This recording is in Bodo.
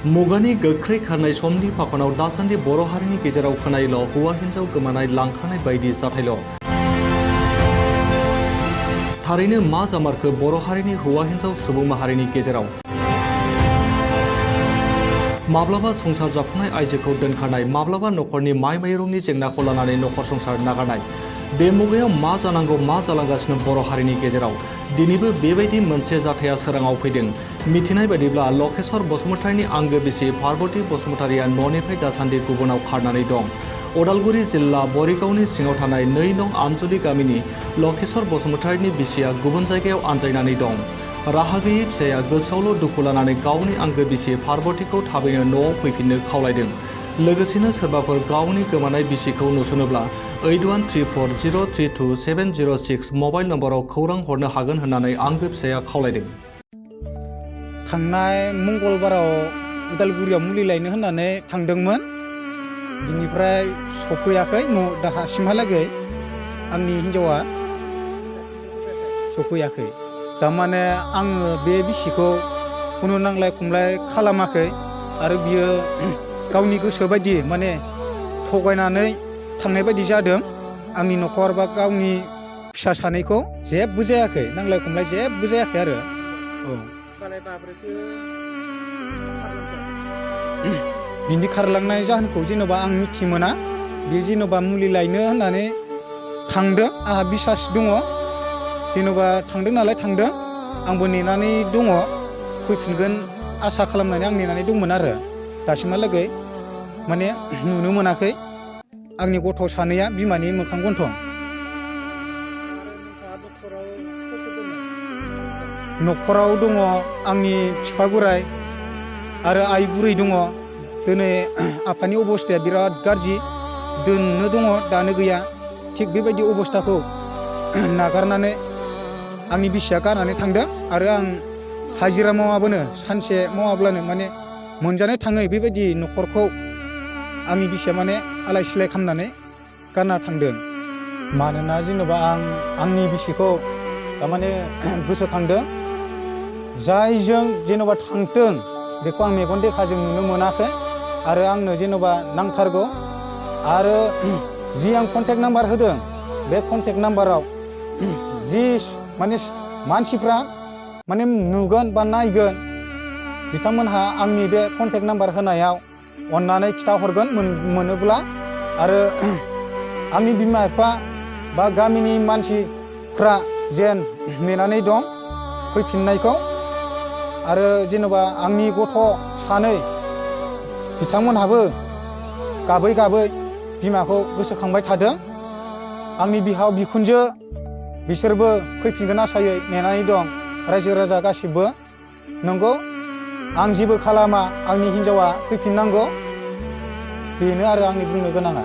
मुगानि गोख्रै खारनाय समनि फाखनाव दासान्दि बर' हारिनि गेजेराव खोनायल' हौवा हिन्जाव गोमानाय लांखानाय बायदि जाथायल'। थारैनो मा जामारखो बर' हारिनि हौवा हिन्जाव सुबुं माहारिनि गेजेराव? माब्लाबा संसार जाफुनाय आइजोखौ दोनखारनाय, माब्लाबा नखरनि माइ माइरंनि जेंनाखौ लानानै नखर संसार नागारनाय। बे मुगायाव मा जानांगौ मा जालांगासिनो बर' हारिनि गेजेराव? दिनैबो बेबायदि मोनसे जाथाया सोराङाव फैदों। मिथिनाय बायदिब्ला लकेश्वर बसुमतारीनि आंगो बिसि पार्बती बसुमतारीया न'निफ्राय दासान्दि गुबुनाव खारनानै दं। उदालगुरि जिल्ला बरिगावनि सिङाव थानाय 2 नं आमजुलि गामिनि लकेश्वर बसुमतारीनि बिसिया गुबुन जायगायाव आनजायनानै दं। राहा गैयै फिसाया गोसोआवल' दुखु लानानै गावनि आंगो बिसि पार्बतीखौ थाबैनो न'आव फैफिननो खावलायदों। लोगोसेनो सोरबाफोर गावनि गोमानाय बिसिखौ नुसनोब्ला 8134032706 मबाइल नम्बराव खौरां हरनो हागोन होननानै आंगो फिसाया खावलायदों। थांनाय मंगलबाराव उदालगुरियाव मुलि लायनो होननानै थांदोंमोन। बिनिफ्राय सफैयाखै दासिमहालागै आंनि हिन्जावा सफैयाखै। थारमाने आङो बे बिसिखौ खुनु नांलाय खमलाय खालामाखै आरो बियो गावनि गोसो बायदि माने थगायनानै थांनाय बायदि जादों। आंनि न'खर बा गावनि फिसा सानैखौ जेबो जायाखै, नांलाय खमलाय जेबो जायाखै आरो। बिनि खारलांनाय जाहोनखौ जेन'बा आं मिथि मोना। बे जेन'बा मुलि लायनो होननानै थांदों, आंहा बिसास दङ। जेन'बा थांदों नालाय थांदों, आंबो नेनानै दङ। फैफिनगोन आसा खालामनानै आं नेनानै दंमोन आरो दासिमहालागै माने नुनो मोनाखै आंनि गथ' सानैया बिमानि मोखां गन्थं। न'खराव दङ आंनि बिफा बोराय आरो आइ बुरै दङ। दिनै आफानि अबस्थाया बिराद गाज्रि, दोननो दङ दानो गैया। थिग बेबायदि अबस्थाखौ नागारनानै आंनि बिसिया गारनानै थांदों आरो आं हाजिरा मावाबानो, सानसे मावाब्लानो माने मोनजानो थाङै बेबायदि न'खरखौ आंनि बिसिया माने आलाय सिलाय खालामनानै गारना थांदों। मानोना जेन'बा आं आंनि बिसिखौ थारमाने गोसोखांदों। जायजों जेन'बा थांथों बेखौ आं मेगन देखाजों नुनो मोनाखै आरो आंनो जेन'बा नांथारगौ। आरो जि आं कन्टेक्ट नाम्बार होदों बे कन्टेक्ट नाम्बाराव जि माने मानसिफ्रा माने नुगोन बा नायगोन, बिथांमोनहा आंनि बे कन्टेक्ट नाम्बार होनायाव अननानै खिथाहरगोन मोनोब्ला। आरो आंनि बिमा बिफा बा गामिनि मानसिफ्रा जेन नेनानै दं फैफिननायखौ। आरो जेन'बा आंनि गथ' सानै बिथांमोनहाबो गाबै गाबै बिमाखौ गोसोखांबाय थादों। आंनि बिहाव बिखुनजो बिसोरबो फैफिनगोन आसायै नेनानै दं। रायजो राजा गासिबो नंगौ, आं जेबो खालामा, आंनि हिन्जावा फैफिननांगौ। बेनो आरो आंनि बुंनो गोनाङा।